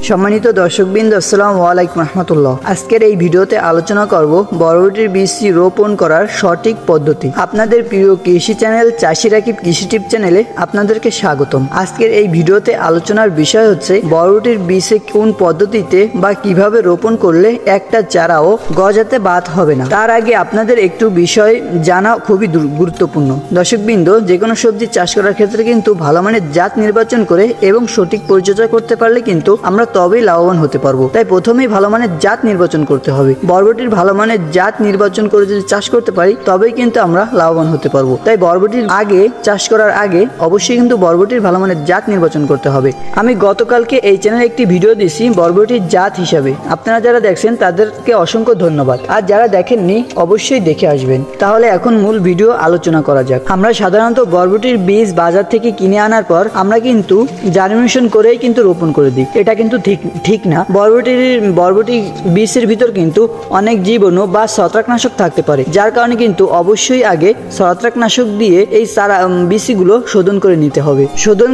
সম্মানিত দর্শকবৃন্দ, আসসালামু আলাইকুম রহমতুল্লাহ। আজকের এই ভিডিওতে আলোচনা করব বরবটির বীজ রোপণ করার সঠিক পদ্ধতি। আপনাদের প্রিয় কৃষি চ্যানেল চাষি রাকিব কৃষি টিপ চ্যানেলে আপনাদেরকে স্বাগতম। আজকের এই ভিডিওতে আলোচনার বিষয় হচ্ছে বরবটির বীজে কোন পদ্ধতিতে বা কিভাবে রোপণ করলে একটা চারাও গজাতে বাদ হবে না। তার আগে আপনাদের একটু বিষয় জানা খুবই গুরুত্বপূর্ণ। দর্শকবৃন্দ, যে কোনো সবজি চাষ করার ক্ষেত্রে কিন্তু ভালো মানের জাত নির্বাচন করে এবং সঠিক পরিচর্যা করতে পারলে কিন্তু আমরা তবেই লাভবান হতে পারবো। তাই প্রথমেই ভালো মানের জাত নির্বাচন করতে হবে। বরবটির ভালো মানের জাত নির্বাচন করে যদি চাষ করতে পারি তবেই কিন্তু আমরা লাভবান হতে পারবো। তাই বরবটির আগে চাষ করার আগে অবশ্যই কিন্তু বরবটির ভালো মানের জাত নির্বাচন করতে হবে। আমি গতকালকে এই চ্যানেলে একটি ভিডিও দিয়েছি বরবটির জাত হিসাবে। আপনারা যারা দেখছেন তাদেরকে অসংখ্য ধন্যবাদ। আর যারা দেখেননি অবশ্যই দেখে আসবেন। তাহলে এখন মূল ভিডিও আলোচনা করা যাক। আমরা সাধারণত বরবটির বীজ বাজার থেকে কিনে আনার পর আমরা কিন্তু জার্মিনেশন করেই কিন্তু রোপণ করে দিই। এটা কিন্তু ঠিক না। বরবটি বীজের ভিতর কিন্তু অনেক জীবাণু বা ছত্রাকনাশক থাকতে পারে, যার কারণে কিন্তু অবশ্যই আগে ছত্রাকনাশক দিয়ে এই বীজগুলো শোধন করে নিতে হবে। শোধন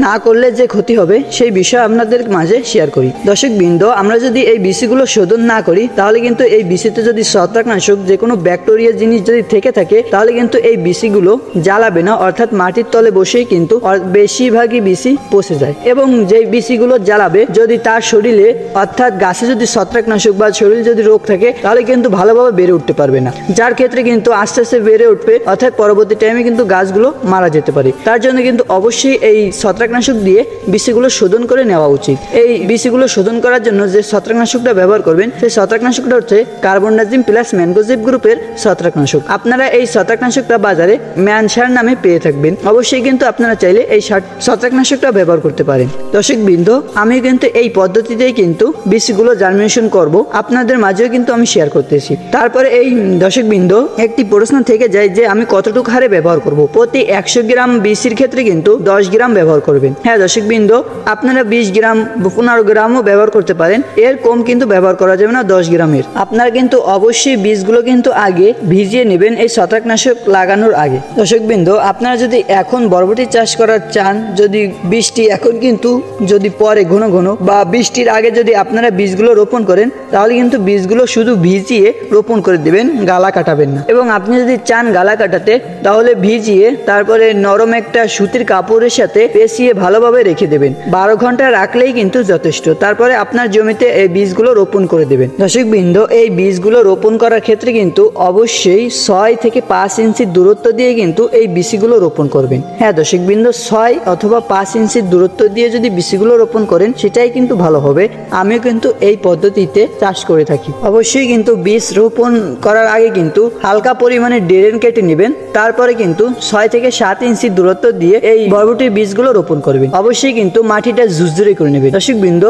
না করলে যে ক্ষতি হবে সেই বিষয় আপনাদের মাঝে শেয়ার করি। দর্শকবৃন্দ, আমরা যদি এই বীজগুলো শোধন না করি তাহলে কিন্তু এই বীজতে যদি ছত্রাকনাশক যে কোনো ব্যাকটেরিয়া জিনিস যদি থেকে থাকে তাহলে কিন্তু এই বীজগুলো জ্বালাবে না, অর্থাৎ মাটির তলে বসেই কিন্তু বেশিরভাগই বীজ পচে যায়। এবং যে বীজগুলো জ্বালাবে যদি তার শরীরে অর্থাৎ গাছে যদি ছত্রাকনাশক বা শরীরে যদি রোগ থাকে তাহলে কিন্তু ভালোভাবে বেড়ে উঠতে পারবে না, যার ক্ষেত্রে কিন্তু আস্তে আস্তে বেড়ে উঠবে, অর্থাৎ পরবর্তী টাইমে কিন্তু গাছগুলো মারা যেতে পারে। তার জন্য কিন্তু অবশ্যই এই ছত্রাকনাশক দিয়ে বীজগুলো শোধন করে নেওয়া উচিত। এই বীজগুলো শোধন করার জন্য যে ছত্রাকনাশকটা ব্যবহার করবেন সেই ছত্রাকনাশকটা হচ্ছে কার্বনডাজিম প্লাস ম্যানকোজেব গ্রুপের ছত্রাকনাশক। আপনারা এই ছত্রাকনাশকটা বাজারে ম্যানসার নামে পেয়ে থাকবেন। অবশ্যই কিন্তু আপনারা চাইলে এই ছত্রাকনাশকটা ব্যবহার করতে পারেন। দর্শকবৃন্দ, আমি কিন্তু এই পদ্ধতিতেই কিন্তু বীজগুলো জার্মিনেশন করব, আপনাদের মাঝেও কিন্তু আমি শেয়ার করতেছি। তারপরে এই দর্শকবৃন্দ, একটি প্রশ্ন থেকে যায় যে আমি কতটুকু হারে ব্যবহার করব। প্রতি 100 গ্রাম বীজের ক্ষেত্রে কিন্তু 10 গ্রাম ব্যবহার করবেন। হ্যাঁ দর্শকবৃন্দ, আপনারা 20 গ্রাম 15 গ্রামও ব্যবহার করতে পারেন, এর কম কিন্তু ব্যবহার করা যাবে না 10 গ্রামের। আপনারা কিন্তু অবশ্যই বীজগুলো কিন্তু আগে ভিজিয়ে নেবেন এই ছত্রাকনাশক লাগানোর আগে। দর্শকবৃন্দ, আপনারা যদি এখন বরবটি চাষ করার চান, যদি বৃষ্টি এখন কিন্তু যদি পরে ঘন ঘন বা বৃষ্টির আগে যদি আপনারা বীজগুলো রোপণ করেন তাহলে কিন্তু বীজগুলো শুধু ভিজিয়ে রোপণ করে দেবেন, গালা কাটাবেন না। এবং আপনি যদি চান গালা কাটাতে তাহলে ভিজিয়ে তারপরে নরম একটা সুতির কাপড়ের সাথে পেঁচিয়ে ভালোভাবে রেখে দেবেন। 12 ঘন্টা রাখলেই কিন্তু যথেষ্ট। তারপরে আপনার জমিতে এই বীজগুলো রোপণ করে দেবেন। দর্শকবৃন্দ, এই বীজগুলো রোপণ করার ক্ষেত্রে কিন্তু অবশ্যই 6 থেকে 5 ইঞ্চির দূরত্ব দিয়ে কিন্তু এই বীজগুলো রোপণ করবেন। হ্যাঁ দর্শকবৃন্দ, 6 অথবা 5 ইঞ্চির দূরত্ব দিয়ে যদি বীজগুলো রোপণ করেন সেটাই কিন্তু ভালো হবে। আমিও কিন্তু এই পদ্ধতিতে চাষ করে থাকি। অবশ্যই কিন্তু বীজ রোপণ করার আগে কিন্তু হালকা পরিমাণে ড্রেন কেটে নেবেন, তারপরে কিন্তু 6 থেকে 7 ইঞ্চির দূরত্ব দিয়ে এই বরবটির বীজগুলো রোপণ করবেন। অবশ্যই কিন্তু মাটিটা ঝুরঝুরে করে নেবেন। দর্শকবৃন্দ,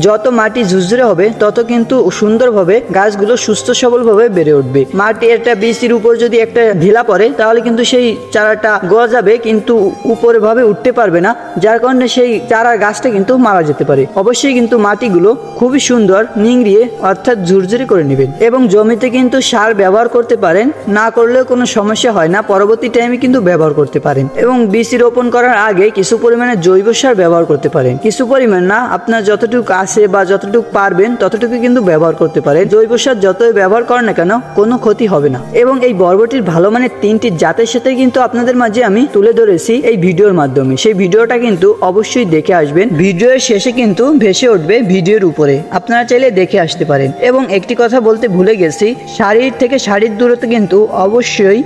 যত মাটি ঝুরঝুরে হবে তত কিন্তু সুন্দরভাবে গাছগুলো সুস্থ সবলভাবে বেড়ে উঠবে। মাটি একটা বীজের উপর যদি একটা ঢিলা পড়ে তাহলে কিন্তু সেই চারাটা গজাবে কিন্তু উপরে ভাবে উঠতে পারবে না, যার কারণে সেই চারার গাছটা কিন্তু মারা যেতে পারে। অবশ্যই কিন্তু মাটিগুলো খুবই সুন্দর নিংড়িয়ে অর্থাৎ ঝুরঝুরে করে নেবেন। এবং জমিতে কিন্তু সার ব্যবহার করতে পারেন, না করলেও কোনো সমস্যা হয় না, পরবর্তী টাইমে কিন্তু ব্যবহার করতে পারেন। এবং বীজ রোপণ করার আগে কিছু পরিমাণে জৈব সার ব্যবহার করতে পারেন। কিছু পরিমাণ না, আপনার যতটুকু আছে বা যতটুকু পারবেন ততটুকু কিন্তু ব্যবহার করতে পারেন। জৈব সার যতই ব্যবহার করেন না কেন কোনো ক্ষতি হবে না। এবং এই বরবটির ভালো মানের 3টি জাতের সাথে কিন্তু আপনাদের মাঝে আমি তুলে ধরেছি এই ভিডিওর মাধ্যমে। সেই ভিডিওটা কিন্তু অবশ্যই দেখে আসবেন। ভিডিওর শেষে কিন্তু ভেসে উঠবে ভিডিওর উপরে, আপনারা চাইলে দেখে আসতে পারেন। এবং একটি কথা বলতে ভুলে গেছি, শাড়ির থেকে শাড়ির দূরত্ব কিন্তু অবশ্যই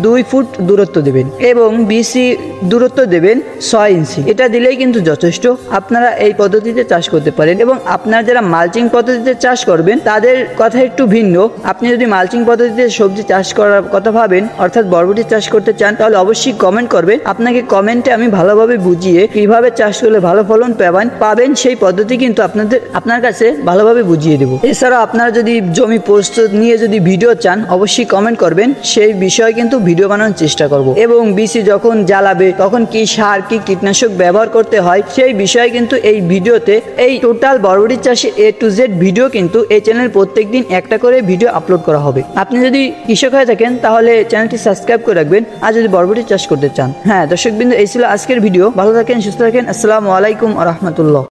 2 ফুট দূরত্ব দেবেন এবং বিসি দূরত্ব দেবেন 6 ইঞ্চি। এটা দিলেই কিন্তু যথেষ্ট। আপনারা এই পদ্ধতিতে চাষ করতে পারেন। এবং আপনারা যারা মালচিং পদ্ধতিতে চাষ করবেন তাদের কথা একটু ভিন্ন। আপনি যদি মালচিং পদ্ধতিতে সবজি চাষ করার কথা ভাবেন, অর্থাৎ বরবটি চাষ করতে চান, তাহলে অবশ্যই কমেন্ট করবেন। আপনাকে কমেন্টে আমি ভালোভাবে বুঝিয়ে কিভাবে চাষ করলে ভালো ফলন পাবেন সেই পদ্ধতি কিন্তু আপনার কাছে ভালোভাবে বুঝিয়ে দেব। এছাড়াও আপনারা যদি জমি প্রস্তুত নিয়ে যদি ভিডিও চান অবশ্যই কমেন্ট করবেন, সেই বিষয়ে কিন্তু ভিডিও বানানোর চেষ্টা করব। এবং বিসি যখন জ্বালাবে তখন কি সার কি কীটনাশক ব্যবহার করতে হয় সেই বিষয়ে কিন্তু এই ভিডিওতে এই টোটাল বরবটি চাষের A to Z ভিডিও কিন্তু এই চ্যানেল প্রত্যেকদিন একটা করে ভিডিও আপলোড করা হবে। আপনি যদি কৃষক হয়ে থাকেন তাহলে চ্যানেলটি সাবস্ক্রাইব করে রাখবেন, আর যদি বরবটি চাষ করতে চান। হ্যাঁ দর্শকবৃন্দ, এই ছিল আজকের ভিডিও। ভালো থাকেন, সুস্থ থাকেন। আসসালামু আলাইকুম ওয়া রাহমাতুল্লাহ।